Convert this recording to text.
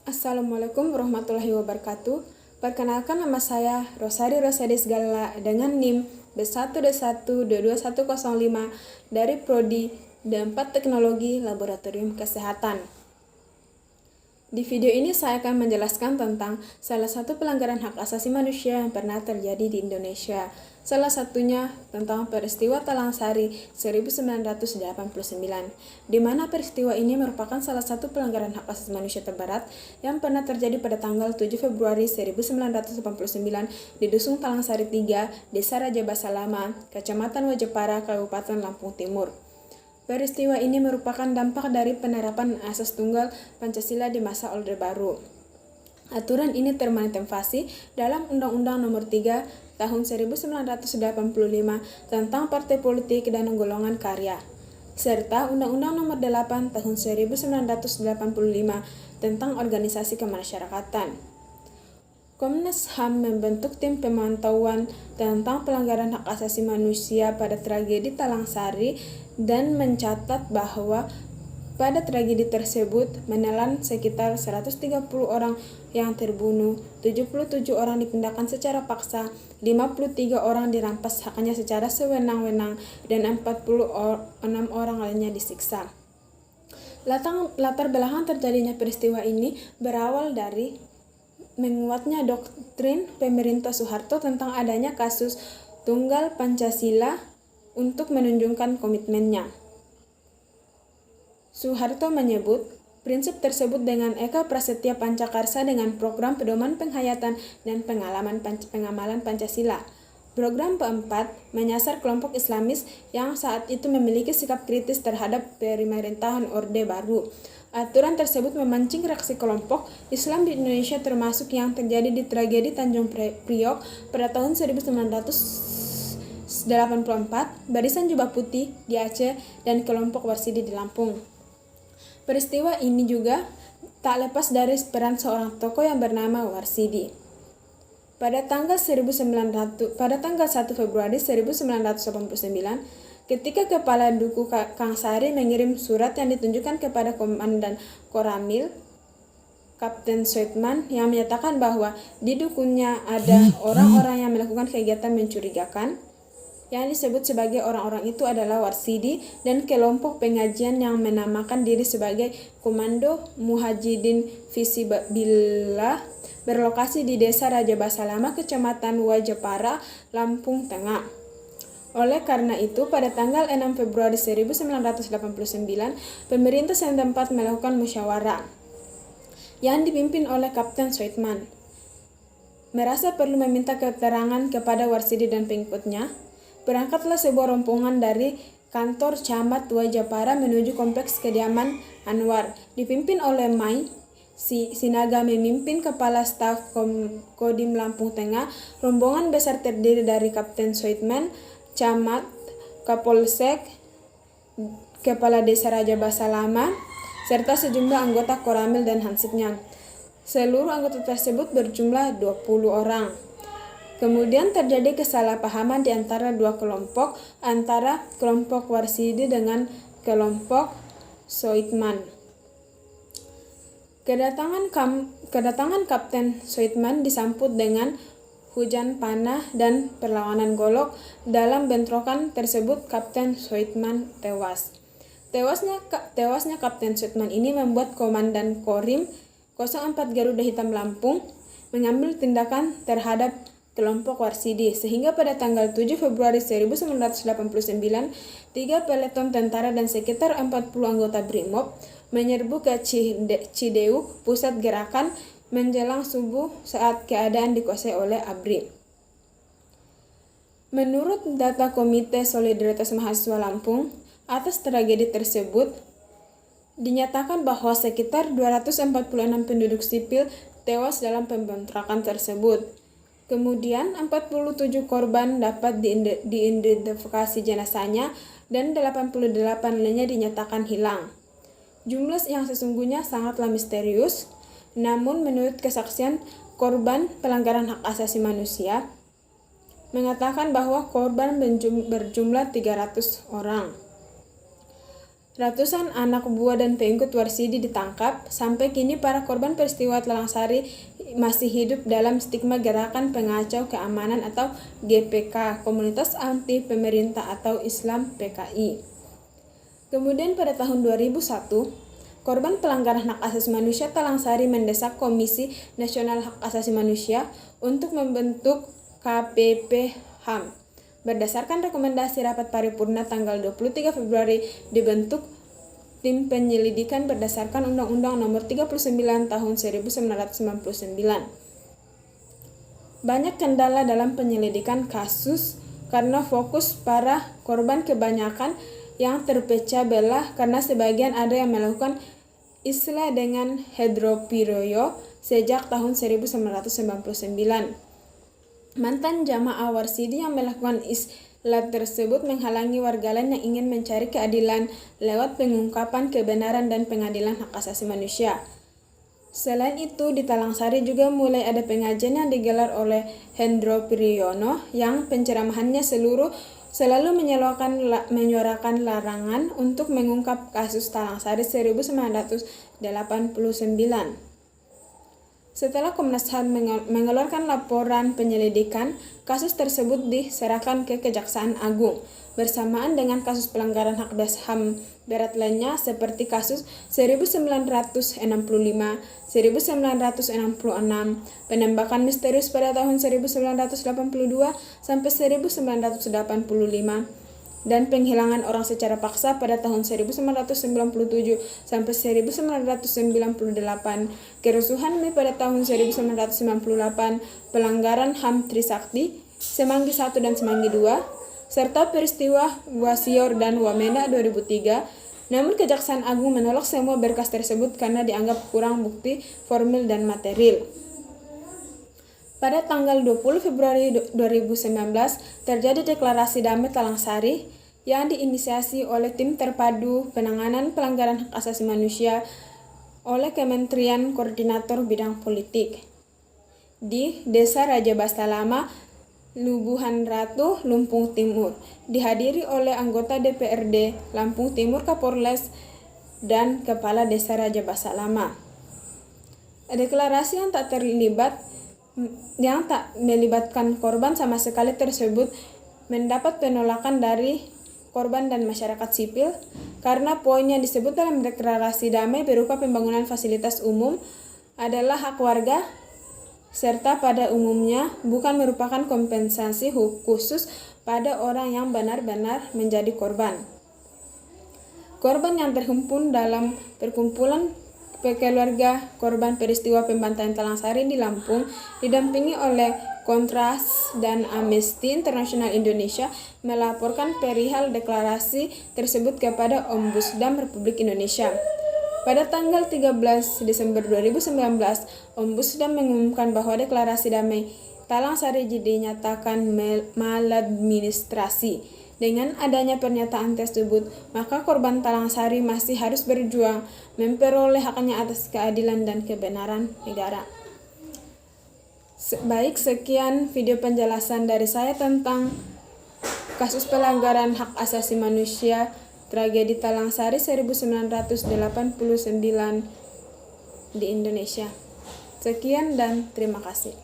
Assalamualaikum warahmatullahi wabarakatuh. Perkenalkan, nama saya Rosari Rosadis Gala dengan NIM B1D1 22105 dari Prodi D4 Teknologi Laboratorium Kesehatan. Di video ini saya akan menjelaskan tentang salah satu pelanggaran hak asasi manusia yang pernah terjadi di Indonesia. Salah satunya tentang peristiwa Talang Sari 1989, di mana peristiwa ini merupakan salah satu pelanggaran hak asasi manusia terberat yang pernah terjadi pada tanggal 7 Februari 1989 di Dusun Talang Sari 3, Desa Raja Basa Lama, Kecamatan Wajepara, Kabupaten Lampung Timur. Peristiwa ini merupakan dampak dari penerapan asas tunggal Pancasila di masa Orde Baru. Aturan ini termanifestasi dalam Undang-Undang Nomor 3 Tahun 1985 tentang Partai Politik dan Golongan Karya, serta Undang-Undang Nomor 8 Tahun 1985 tentang Organisasi Kemasyarakatan. Komnas HAM membentuk tim pemantauan tentang pelanggaran hak asasi manusia pada tragedi Talang Sari dan mencatat bahwa pada tragedi tersebut menelan sekitar 130 orang yang terbunuh, 77 orang dipindahkan secara paksa, 53 orang dirampas haknya secara sewenang-wenang, dan 46 orang lainnya disiksa. Latar belakang terjadinya peristiwa ini berawal dari menguatnya doktrin pemerintah Soeharto tentang adanya kasus tunggal Pancasila untuk menunjukkan komitmennya. Soeharto menyebut prinsip tersebut dengan Eka Prasetya Pancakarsa dengan program pedoman penghayatan dan pengamalan Pancasila. Program keempat menyasar kelompok Islamis yang saat itu memiliki sikap kritis terhadap pemerintahan Orde Baru. Aturan tersebut memancing reaksi kelompok Islam di Indonesia termasuk yang terjadi di tragedi Tanjung Priok pada tahun 1984, Barisan Jubah Putih di Aceh, dan kelompok Warsidi di Lampung. Peristiwa ini juga tak lepas dari peran seorang tokoh yang bernama Warsidi. Pada tanggal 1 Februari 1989, ketika Kepala Duku Kang Sari mengirim surat yang ditunjukkan kepada Komandan Koramil, Kapten Soetman, yang menyatakan bahwa di dukunnya ada orang-orang yang melakukan kegiatan mencurigakan, yang disebut sebagai orang-orang itu adalah Warsidi dan kelompok pengajian yang menamakan diri sebagai Komando Muhajidin Fisabilillah, berlokasi di Desa Raja Basa Lama, Kecamatan Wajepara, Lampung Tengah. Oleh karena itu, pada tanggal 6 Februari 1989, pemerintah setempat melakukan musyawarah yang dipimpin oleh Kapten Soetman. Merasa perlu meminta keterangan kepada Warsidi dan pengikutnya, berangkatlah sebuah rombongan dari kantor Camat Wajepara menuju kompleks kediaman Anwar, dipimpin oleh Mai Sinaga memimpin Kepala Staf Kodim Lampung Tengah. Rombongan besar terdiri dari Kapten Soetman, Camat, Kapolsek, Kepala Desa Raja Basa Lama, serta sejumlah anggota Koramil dan Hansipnya. Seluruh anggota tersebut berjumlah 20 orang. Kemudian terjadi kesalahpahaman di antara dua kelompok, antara kelompok Warsidi dengan kelompok Soetman. Kedatangan Kapten Soetman disambut dengan hujan panah dan perlawanan golok. Dalam bentrokan tersebut Kapten Soetman tewas. Tewasnya Kapten Soetman ini membuat Komandan Korim 04 Garuda Hitam Lampung mengambil tindakan terhadap kelompok Warsidi, sehingga pada tanggal 7 Februari 1989, 3 peleton tentara dan sekitar 40 anggota BRIMOB menyerbu ke Cideuk, pusat gerakan, menjelang subuh saat keadaan dikuasai oleh ABRI. Menurut data Komite Solidaritas Mahasiswa Lampung, atas tragedi tersebut dinyatakan bahwa sekitar 246 penduduk sipil tewas dalam pembentrokan tersebut. Kemudian 47 korban dapat diidentifikasi jenazahnya dan 88 lainnya dinyatakan hilang. Jumlah yang sesungguhnya sangatlah misterius. Namun menurut kesaksian korban pelanggaran hak asasi manusia mengatakan bahwa korban berjumlah 300 orang. Ratusan anak buah dan pengikut Warsidi ditangkap. Sampai kini para korban peristiwa Talang Sari masih hidup dalam stigma Gerakan Pengacau Keamanan atau GPK, Komunitas Anti Pemerintah atau Islam PKI. Kemudian pada tahun 2001, korban pelanggaran hak asasi manusia Talang Sari mendesak Komisi Nasional Hak Asasi Manusia untuk membentuk KPP HAM. Berdasarkan rekomendasi rapat paripurna tanggal 23 Februari dibentuk tim penyelidikan berdasarkan Undang-Undang Nomor 39 Tahun 1999. Banyak kendala dalam penyelidikan kasus karena fokus para korban kebanyakan yang terpecah belah karena sebagian ada yang melakukan islah dengan hidropiroyo sejak tahun 1999. Mantan jamaah Warsidi yang melakukan islah tersebut menghalangi warga lain yang ingin mencari keadilan lewat pengungkapan kebenaran dan pengadilan hak asasi manusia. Selain itu, di Talang Sari juga mulai ada pengajian yang digelar oleh Hendro Priyono yang penceramahannya selalu menyuarakan larangan untuk mengungkap kasus Talang Sari 1989. Setelah Komnas HAM mengeluarkan laporan penyelidikan, kasus tersebut diserahkan ke Kejaksaan Agung. Bersamaan dengan kasus pelanggaran hak asasi HAM berat lainnya seperti kasus 1965, 1966, penembakan misterius pada tahun 1982 sampai 1985, dan penghilangan orang secara paksa pada tahun 1997 sampai 1998, kerusuhan Mei pada tahun 1998, pelanggaran HAM Trisakti, Semanggi I dan Semanggi II, serta peristiwa Wasior dan Wamena 2003. Namun Kejaksaan Agung menolak semua berkas tersebut karena dianggap kurang bukti formil dan material. Pada tanggal 20 Februari 2019, terjadi deklarasi damai Talang Sari yang diinisiasi oleh Tim Terpadu Penanganan Pelanggaran Hak Asasi Manusia oleh Kementerian Koordinator Bidang Politik di Desa Raja Basta Lama, Lubuhan Ratu, Lampung Timur, dihadiri oleh anggota DPRD Lampung Timur, Kapolres, dan Kepala Desa Raja Basta Lama. Deklarasi yang tak melibatkan korban sama sekali tersebut mendapat penolakan dari korban dan masyarakat sipil karena poin yang disebut dalam deklarasi damai berupa pembangunan fasilitas umum adalah hak warga serta pada umumnya bukan merupakan kompensasi khusus pada orang yang benar-benar menjadi korban. Korban yang terhimpun dalam perkumpulan keluarga korban peristiwa pembantaian Talang Sari di Lampung didampingi oleh Kontras dan Amnesty International Indonesia melaporkan perihal deklarasi tersebut kepada Ombudsman Republik Indonesia. Pada tanggal 13 Desember 2019, Ombudsman mengumumkan bahwa deklarasi damai Talang Sari dinyatakan maladministrasi. Dengan adanya pernyataan tersebut, maka korban Talang Sari masih harus berjuang memperoleh haknya atas keadilan dan kebenaran negara. Baik, sekian video penjelasan dari saya tentang kasus pelanggaran hak asasi manusia tragedi Talang Sari 1989 di Indonesia. Sekian dan terima kasih.